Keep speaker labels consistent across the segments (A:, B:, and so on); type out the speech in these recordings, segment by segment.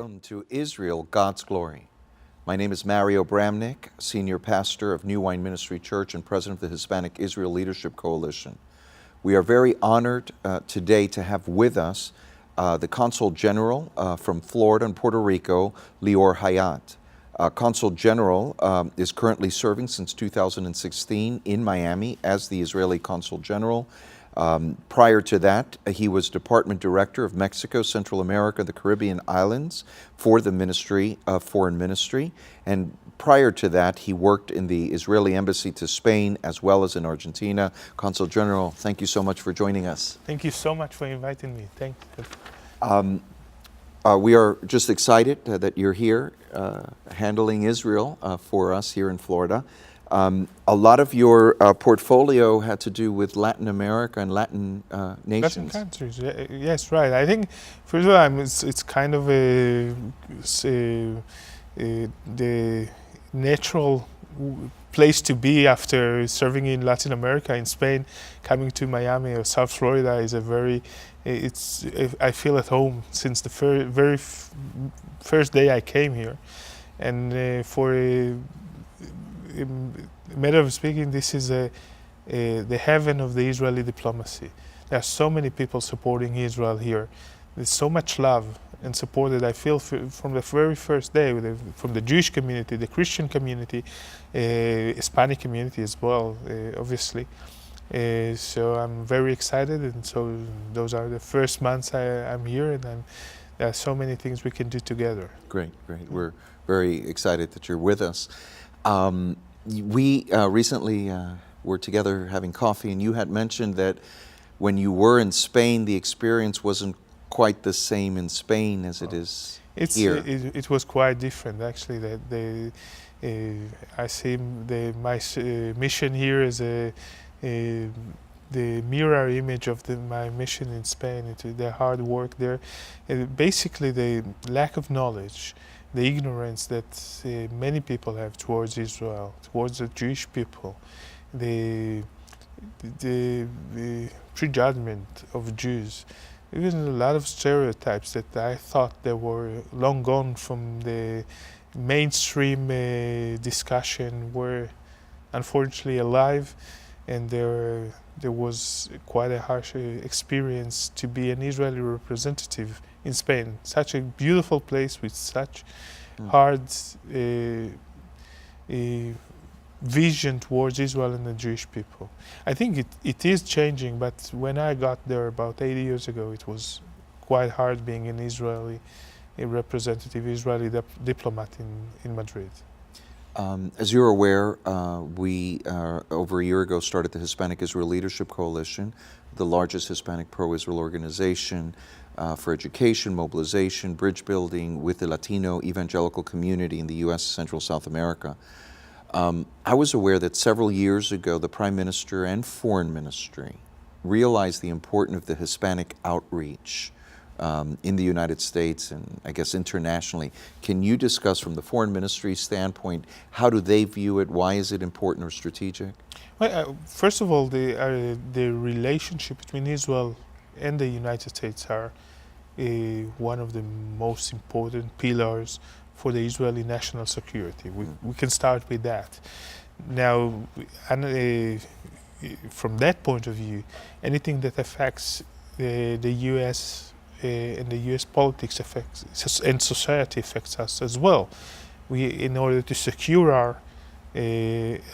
A: Welcome to Israel, God's Glory. My name is Mario Bramnick, Senior Pastor of New Wine Ministry Church and President of the Hispanic Israel Leadership Coalition. We are very honored today to have with us the Consul General from Florida and Puerto Rico, Liorhaiat. Consul General is currently serving since 2016 in Miami as the Israeli Consul General. Prior to that, he was Department Director of Mexico, Central America, the Caribbean Islands for the Ministry of Foreign Ministry. And prior to that, he worked in the Israeli Embassy to Spain as well as in Argentina. Consul General, thank you so much for joining us.
B: Thank you so much for inviting me. Thank you.
A: We are just excited that you're here handling Israel for us here in Florida. A lot of your portfolio had to do with Latin America and Latin nations.
B: Latin countries, yes, right. I think, first of all, it's kind of the natural place to be after serving in Latin America, in Spain. Coming to Miami or South Florida is a very, I feel at home since the very first day I came here. And for a matter of speaking, this is the heaven of the Israeli diplomacy. There are so many people supporting Israel here. There's so much love and support that I feel from the very first day, from the Jewish community, the Christian community, Hispanic community as well, obviously. So I'm very excited, and so those are the first months I'm here, and there are so many things we can do together.
A: Great, great. We're very excited that you're with us. We recently were together having coffee, and you had mentioned that when you were in Spain, the experience wasn't quite the same in Spain as it is here.
B: It was quite different, actually. I see my mission here as the mirror image of my mission in Spain. The hard work there, basically the lack of knowledge, the ignorance that many people have towards Israel, towards the Jewish people, the prejudgment of Jews, even a lot of stereotypes that I thought they were long gone from the mainstream discussion were unfortunately alive, and there was quite a harsh experience to be an Israeli representative in Spain. Such a beautiful place with such hard vision towards Israel and the Jewish people. I think it is changing, but when I got there about 80 years ago, it was quite hard being a representative Israeli diplomat in Madrid.
A: As you're aware, we over a year ago started the Hispanic Israel Leadership Coalition, the largest Hispanic pro-Israel organization for education, mobilization, bridge building with the Latino evangelical community in the U.S., Central South America. I was aware that several years ago, the Prime Minister and Foreign Ministry realized the importance of the Hispanic outreach in the United States and I guess internationally. Can you discuss from the Foreign Ministry standpoint, how do they view it? Why is it important or strategic?
B: Well, first of all, the relationship between Israel and the United States are one of the most important pillars for the Israeli national security. We can start with that. Now, from that point of view, anything that affects the U.S. And the U.S. politics and society affects us as well. In order to secure our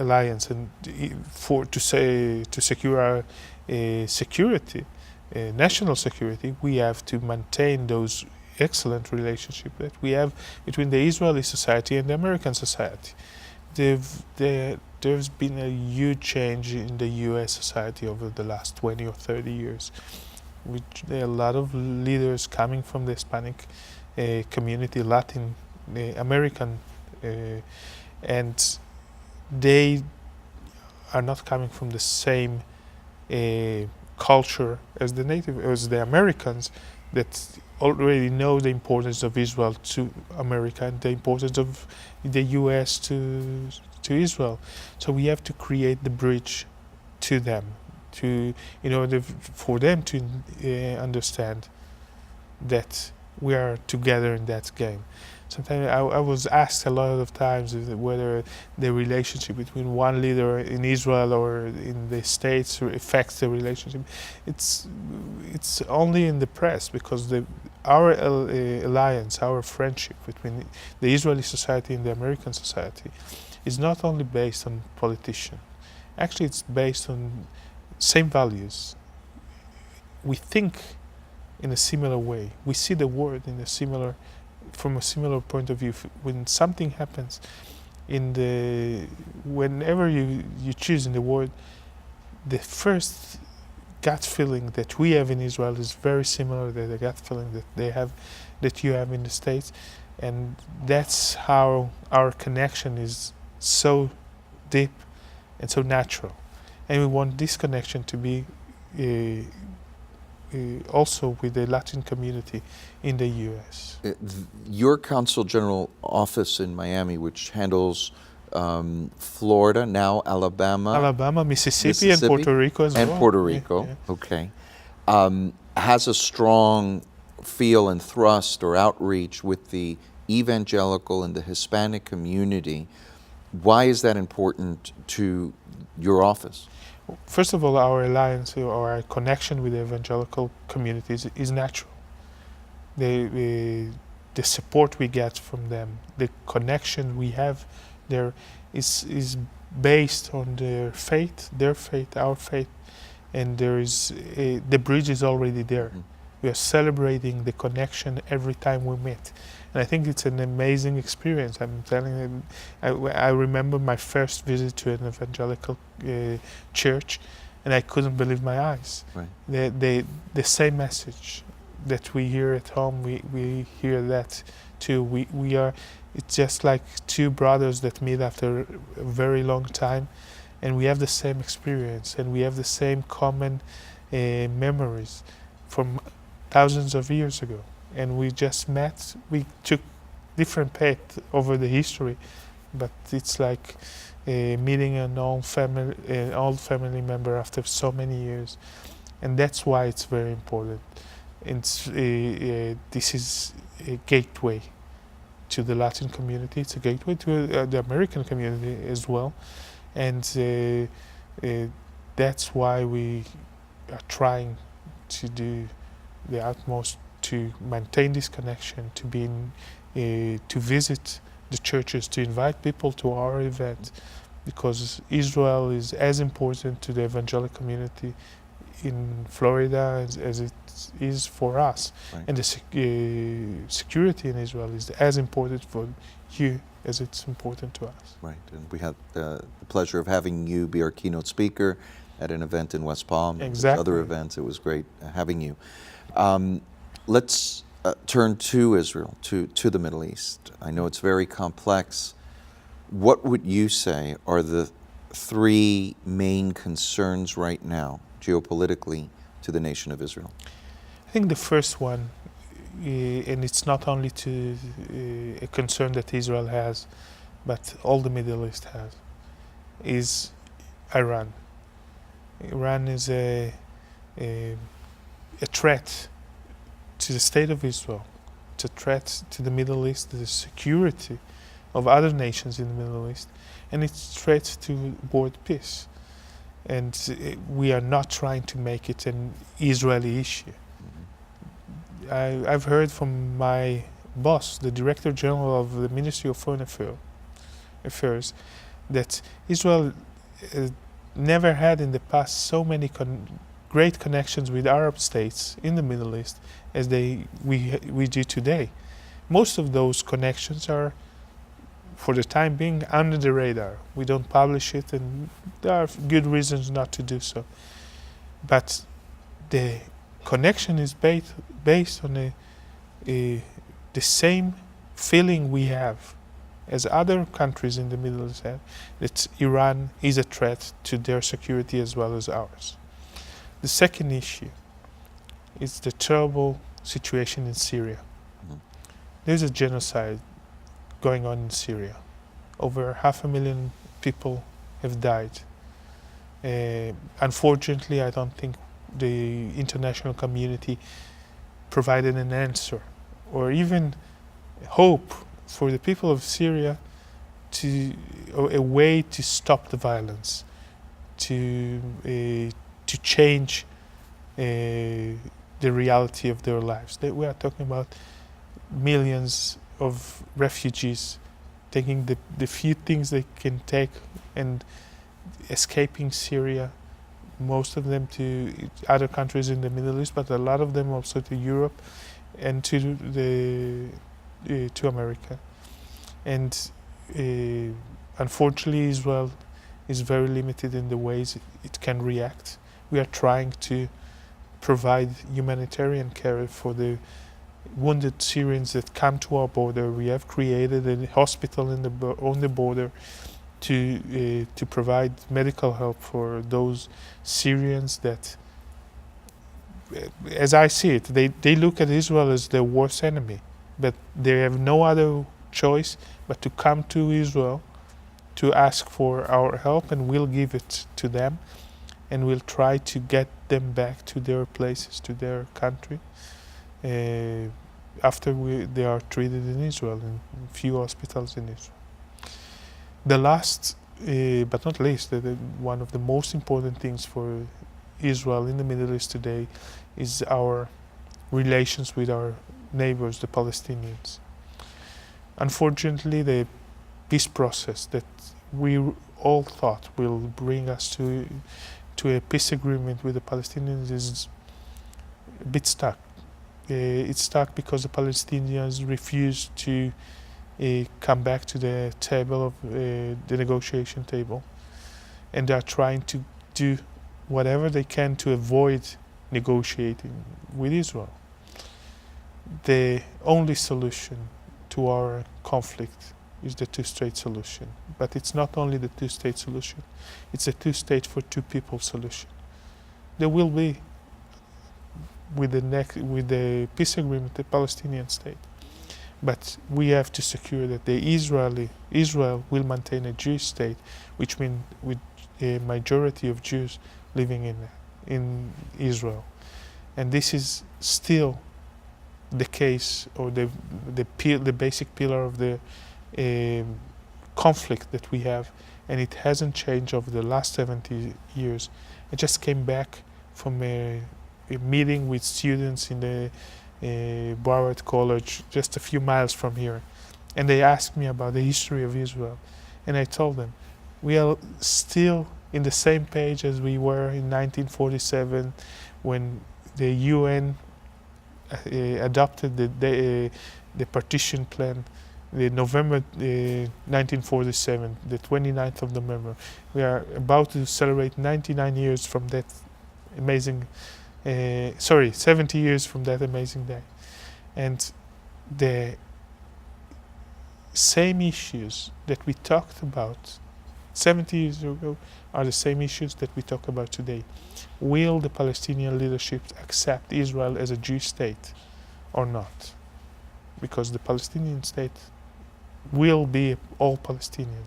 B: alliance and to secure our security, national security, we have to maintain those excellent relationship that we have between the Israeli society and the American society. There's been a huge change in the U.S. society over the last 20 or 30 years. There are a lot of leaders coming from the Hispanic community, Latin American, and they are not coming from the same culture as the Americans that already know the importance of Israel to America and the importance of the U.S. to Israel. So we have to create the bridge to them, in order for them to understand that we are together in that game. Sometimes I was asked a lot of times whether the relationship between one leader in Israel or in the States affects the relationship. It's only in the press, because our alliance, our friendship between the Israeli society and the American society is not only based on politicians. Actually, it's based on same values. We think in a similar way. We see the world from a similar point of view. When something happens whenever you choose in the world, the first gut feeling that we have in Israel is very similar to the gut feeling that you have in the States, and that's how our connection is so deep and so natural. And we want this connection to be also with the Latin community in the U.S.
A: Your Consul General office in Miami, which handles Florida, now Alabama,
B: Mississippi, and Puerto Rico as well.
A: And Puerto Rico,
B: yeah.
A: Okay. Has a strong feel and thrust or outreach with the evangelical and the Hispanic community. Why is that important to your office?
B: First of all, our alliance or our connection with the evangelical communities is natural. The support we get from them, the connection we have there is based on their faith, our faith, and the bridge is already there. Mm-hmm. We are celebrating the connection every time we meet. And I think it's an amazing experience. I'm telling you, I remember my first visit to an evangelical church, and I couldn't believe my eyes.
A: Right.
B: The same message that we hear at home, we hear that too. It's just like two brothers that meet after a very long time, and we have the same experience, and we have the same common memories from thousands of years ago. And we just met. We took different paths over the history, but it's like meeting an old family member after so many years, and that's why it's very important. This is a gateway to the Latin community. It's a gateway to the American community as well, and that's why we are trying to do the utmost to maintain this connection, to visit the churches, to invite people to our event, because Israel is as important to the evangelical community in Florida as it is for us.
A: Right.
B: And the security in Israel is as important for you as it's important to us.
A: Right, and we had the pleasure of having you be our keynote speaker at an event in West Palm.
B: Exactly.
A: Other events, it was great having you. Let's turn to Israel, to the Middle East. I know it's very complex. What would you say are the three main concerns right now, geopolitically, to the nation of Israel?
B: I think the first one, and it's not only a concern that Israel has, but all the Middle East has, is Iran. Iran is a threat to the state of Israel. It's a threat to the Middle East, to the security of other nations in the Middle East, and it's a threat to world peace. And we are not trying to make it an Israeli issue. I've heard from my boss, the Director General of the Ministry of Foreign Affairs, that Israel never had in the past so many great connections with Arab states in the Middle East as we do today. Most of those connections are, for the time being, under the radar. We don't publish it, and there are good reasons not to do so. But the connection is based on the same feeling we have as other countries in the Middle East have, that Iran is a threat to their security as well as ours. The second issue is the terrible situation in Syria. Mm-hmm. There's a genocide going on in Syria. Over 500,000 people have died. Unfortunately, I don't think the international community provided an answer or even hope for the people of Syria to a way to stop the violence, to change the reality of their lives. We are talking about millions of refugees taking the few things they can take and escaping Syria, most of them to other countries in the Middle East, but a lot of them also to Europe and to America. And unfortunately, Israel is very limited in the ways it can react. We are trying to provide humanitarian care for the wounded Syrians that come to our border. We have created a hospital on the border to provide medical help for those Syrians that, as I see it, they look at Israel as their worst enemy, but they have no other choice but to come to Israel to ask for our help, and we'll give it to them, and we'll try to get them back to their places, to their country, after they are treated in Israel, in few hospitals in Israel. The last, but not least, one of the most important things for Israel in the Middle East today is our relations with our neighbors, the Palestinians. Unfortunately, the peace process that we all thought will bring us to a peace agreement with the Palestinians is a bit stuck. It's stuck because the Palestinians refuse to come back to the table of the negotiation table, and they are trying to do whatever they can to avoid negotiating with Israel. The only solution to our conflict is the two-state solution, but it's not only the two-state solution, it's a two-state for two-people solution. There will be, with the peace agreement, the Palestinian state, but we have to secure that Israel will maintain a Jewish state, which means with a majority of Jews living in Israel. And this is still the case, or the basic pillar of the conflict that we have, and it hasn't changed over the last 70 years. I just came back from a meeting with students in the Broward College, just a few miles from here, and they asked me about the history of Israel, and I told them we are still in the same page as we were in 1947 when the UN adopted the partition plan, the November 1947, the 29th of November. We are about to celebrate 99 years from that amazing 70 years from that amazing day. And the same issues that we talked about 70 years ago are the same issues that we talk about today. Will the Palestinian leadership accept Israel as a Jewish state or not? Because the Palestinian state will be all Palestinian.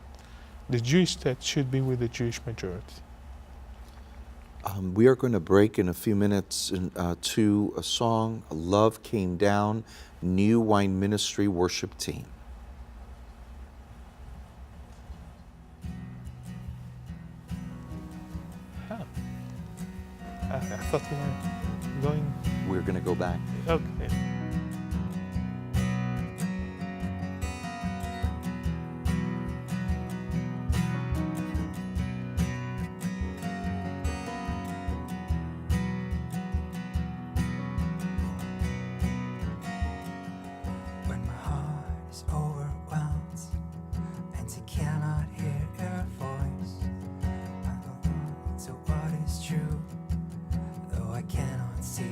B: The Jewish state should be with the Jewish majority.
A: We are going to break in a few minutes to a song, Love Came Down, New Wine Ministry worship team.
B: I thought we were going...
A: We're going to go back.
B: Okay.
C: When my heart is overwhelmed and I cannot hear your voice, I know to what is true, though I cannot see.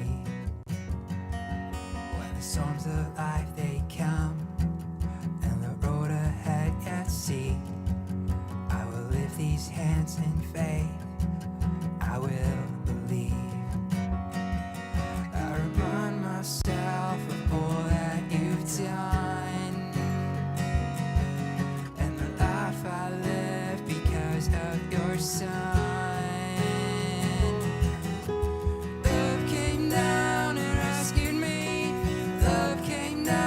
C: When the storms of life they come and the road ahead yet see, I will lift these hands in faith, I will believe. I remind myself of all that you've done and the life I live because of your son. Love came down and rescued me. Love came down.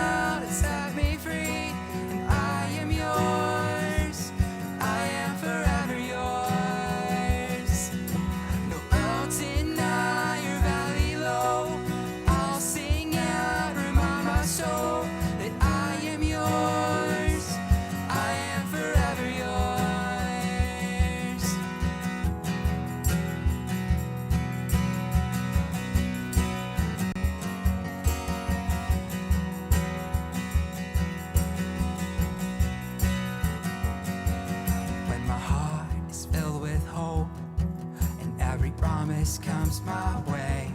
C: peace comes my way.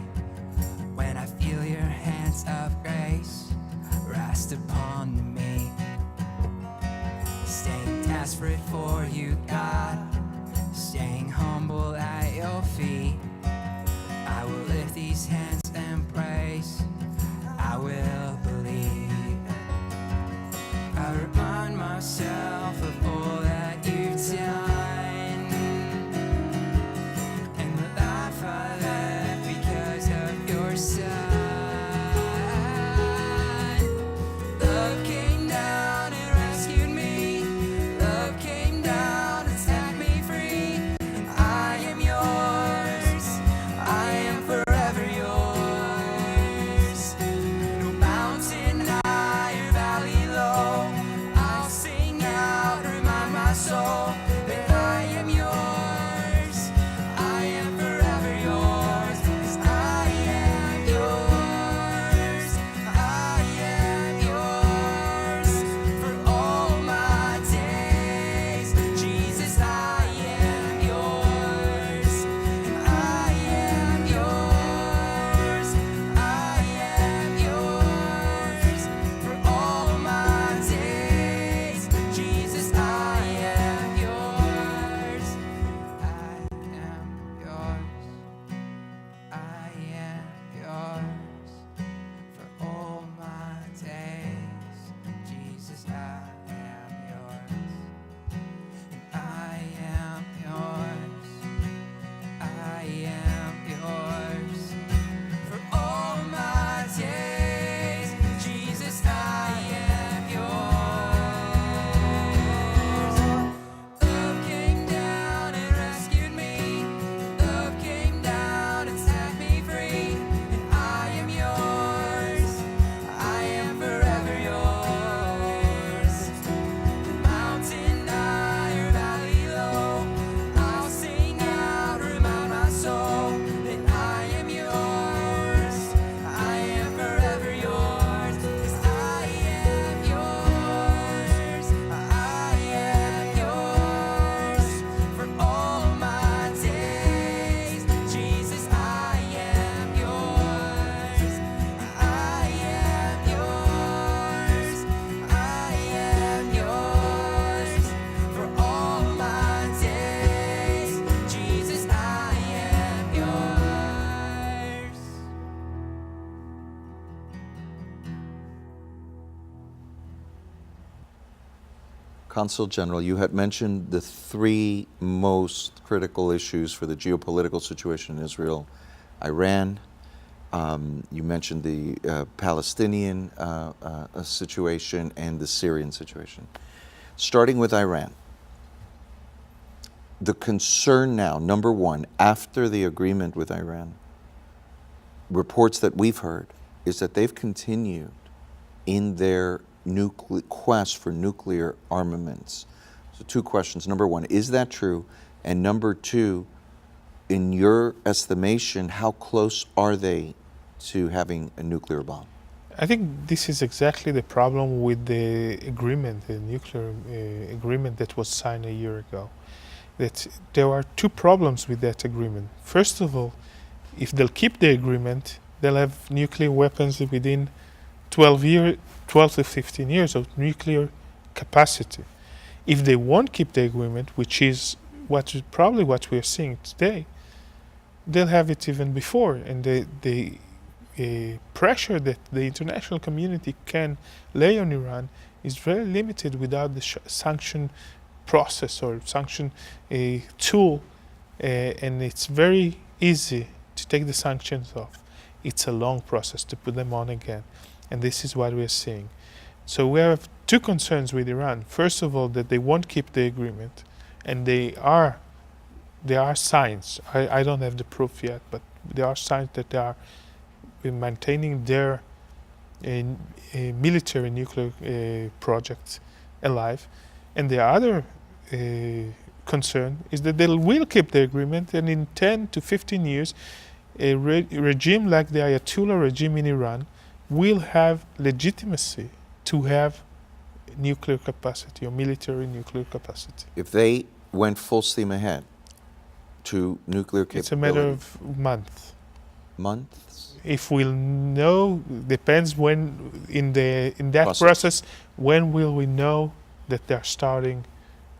C: When I feel your hands of grace rest upon me. Staying desperate for you, God. Staying humble at your feet. I will lift these hands and praise. I will believe. I remind myself of all that you've done, and the life I led because of your Son. Love came down and rescued me. Love came down and set me free. And I am yours. I am forever yours. No mountain high or valley low, I'll sing out, remind my soul that I am yours. I am forever yours. 'Cause I am yours. I am yours for all my days. Jesus, I am yours. And I am yours. I am yours for all my days. Jesus, I am yours. I am yours. I am yours for all my days. Jesus, I am yours. And I am yours. I am yours for all my days. Jesus, I am yours. Love came down and rescued me. Love came down and set me free. And I am yours. I am forever yours. Mountain high or valley low, I'll sing out, remind my soul that I am yours. I am forever yours. 'Cause I am yours. I am yours for all my days. Jesus, I am yours. I am yours. I am yours for all my days. Jesus, I am yours.
A: Consul General, you had mentioned the three most critical issues for the geopolitical situation in Israel: Iran. You mentioned the Palestinian situation and the Syrian situation. Starting with Iran, the concern now, number one, after the agreement with Iran, reports that we've heard, is that they've continued in their quest for nuclear armaments. So two questions. Number one, is that true? And number two, in your estimation, how close are they to having a nuclear bomb?
B: I think this is exactly the problem with the agreement, the nuclear agreement that was signed a year ago. That there are two problems with that agreement. First of all, if they'll keep the agreement, they'll have nuclear weapons within 12 to 15 years of nuclear capacity. If they won't keep the agreement, which is probably what we're seeing today, they'll have it even before, and the pressure that the international community can lay on Iran is very limited without the sanction process or sanction tool, and it's very easy to take the sanctions off. It's a long process to put them on again, and this is what we're seeing. So we have two concerns with Iran. First of all, that they won't keep the agreement, and there are signs. I don't have the proof yet, but there are signs that they are maintaining their military nuclear projects alive. And the other concern is that they will keep the agreement, and in 10 to 15 years, a regime like the Ayatollah regime in Iran will have legitimacy to have nuclear capacity or military nuclear capacity.
A: If they went full steam ahead to nuclear capability?
B: It's a matter of
A: months?
B: If we'll know, depends when in that process, when will we know that they're starting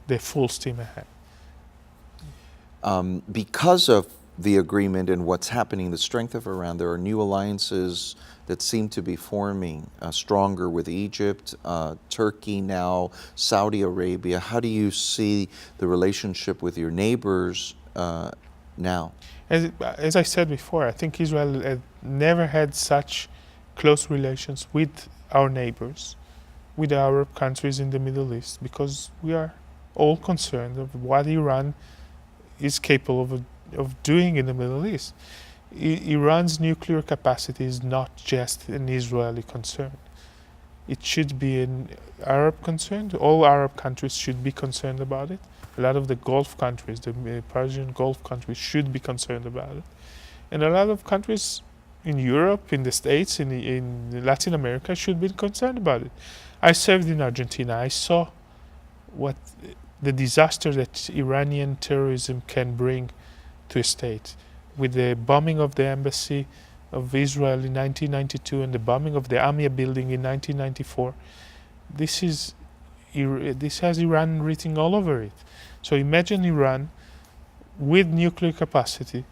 B: the full steam ahead?
A: Because of the agreement and what's happening, the strength of Iran, there are new alliances that seem to be forming stronger with Egypt, Turkey now, Saudi Arabia. How do you see the relationship with your neighbors now?
B: As I said before, I think Israel had never had such close relations with our neighbors, with the Arab countries in the Middle East, because we are all concerned of what Iran is capable of doing in the Middle East. Iran's nuclear capacity is not just an Israeli concern. It should be an Arab concern. All Arab countries should be concerned about it. A lot of the Gulf countries, the Persian Gulf countries, should be concerned about it. And a lot of countries in Europe, in the States, in Latin America should be concerned about it. I served in Argentina. I saw what the disaster that Iranian terrorism can bring to a state. With the bombing of the embassy of Israel in 1992 and the bombing of the AMIA building in 1994, this has Iran written all over it. So imagine Iran with nuclear capacity,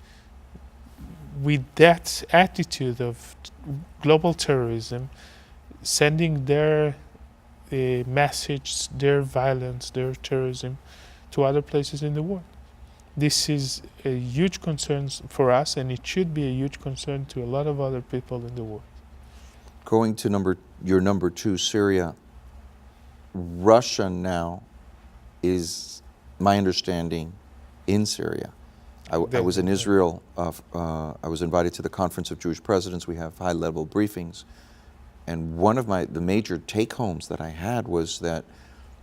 B: with that attitude of global terrorism, sending their message, their violence, their terrorism to other places in the world. This is a huge concern for us, and it should be a huge concern to a lot of other people in the world.
A: Going to your number two, Syria. Russia now is, my understanding, in Syria. I was in Israel. I was invited to the Conference of Jewish Presidents. We have high-level briefings. And one of the major take-homes that I had was that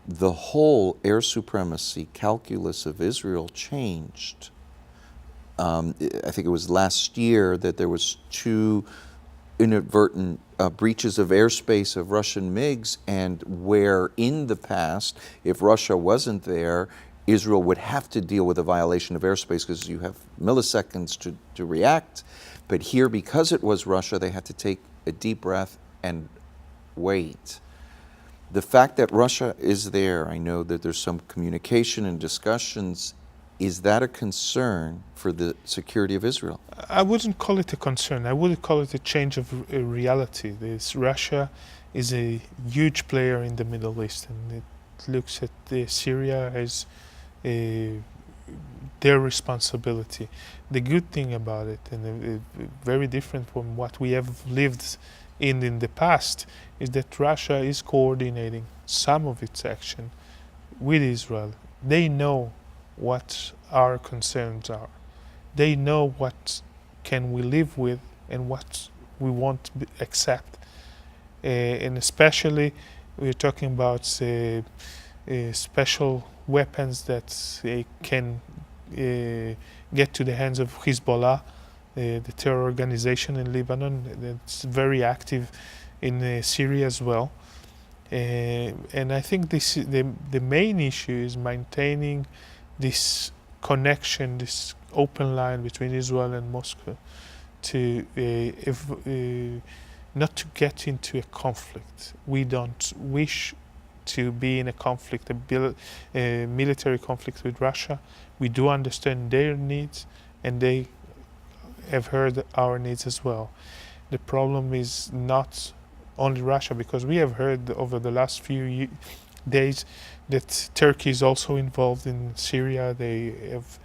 A: the whole air supremacy calculus of Israel changed. I think it was last year that there was 2 inadvertent breaches of airspace of Russian MiGs, and where in the past, if Russia wasn't there, Israel would have to deal with a violation of airspace because you have milliseconds to react. But here, because it was Russia, they had to take a deep breath and wait. The fact that Russia is there, I know that there's some communication and discussions. Is that a concern for the security of Israel?
B: I wouldn't call it a concern. I would call it a change of reality. Russia is a huge player in the Middle East, and it looks at Syria as their responsibility. The good thing about it, and very different from what we have lived in the past, is that Russia is coordinating some of its action with Israel. They know what our concerns are. They know what can we live with and what we won't accept. And especially we're talking about special weapons that can get to the hands of Hezbollah, the terror organization in Lebanon that's very active in Syria as well. And I think the main issue is maintaining this connection, this open line between Israel and Moscow, to not to get into a conflict. We don't wish to be in a conflict, a military conflict with Russia. We do understand their needs, and they have heard our needs as well. The problem is not only Russia, because we have heard over the last few days that Turkey is also involved in Syria. They have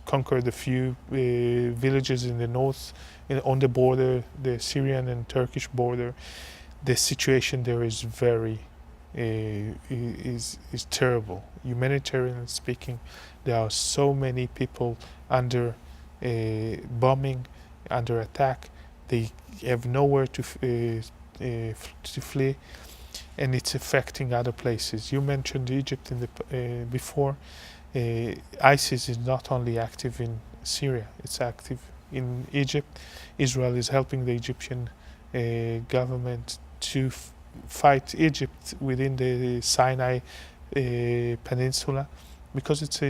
B: conquered a few villages in the north, on the border, the Syrian and Turkish border. The situation there is very is terrible. Humanitarian speaking, there are so many people under bombing, under attack. They have nowhere to flee, and it's affecting other places. You mentioned Egypt before. ISIS is not only active in Syria; it's active in Egypt. Israel is helping the Egyptian government to fight Egypt within the Sinai Peninsula, because it's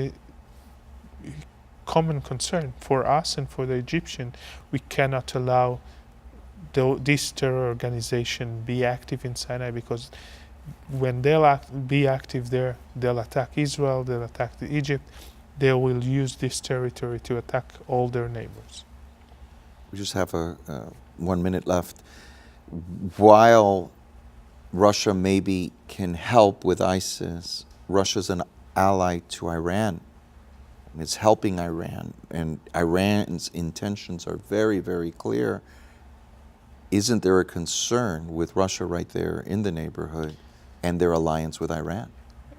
B: common concern for us and for the Egyptian. We cannot allow this terror organization be active in Sinai, because when they'll be active there, they'll attack Israel, they'll attack Egypt, they will use this territory to attack all their neighbors.
A: We just have 1 minute left. While Russia maybe can help with ISIS, Russia's an ally to Iran. It's helping Iran, and Iran's intentions are very, very clear. Isn't there a concern with Russia right there in the neighborhood and their alliance with Iran?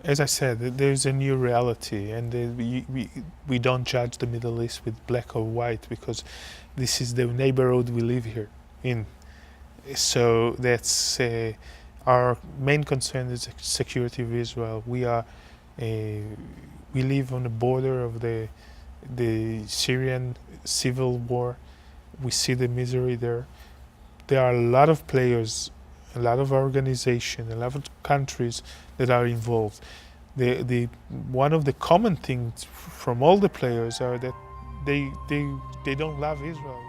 B: As I said, there's a new reality, and we don't judge the Middle East with black or white, because this is the neighborhood we live here in. So that's our main concern is the security of Israel. We live on the border of the Syrian civil war. We see the misery there. There are a lot of players, a lot of organizations, a lot of countries that are involved. One of the common things from all the players are that they don't love Israel.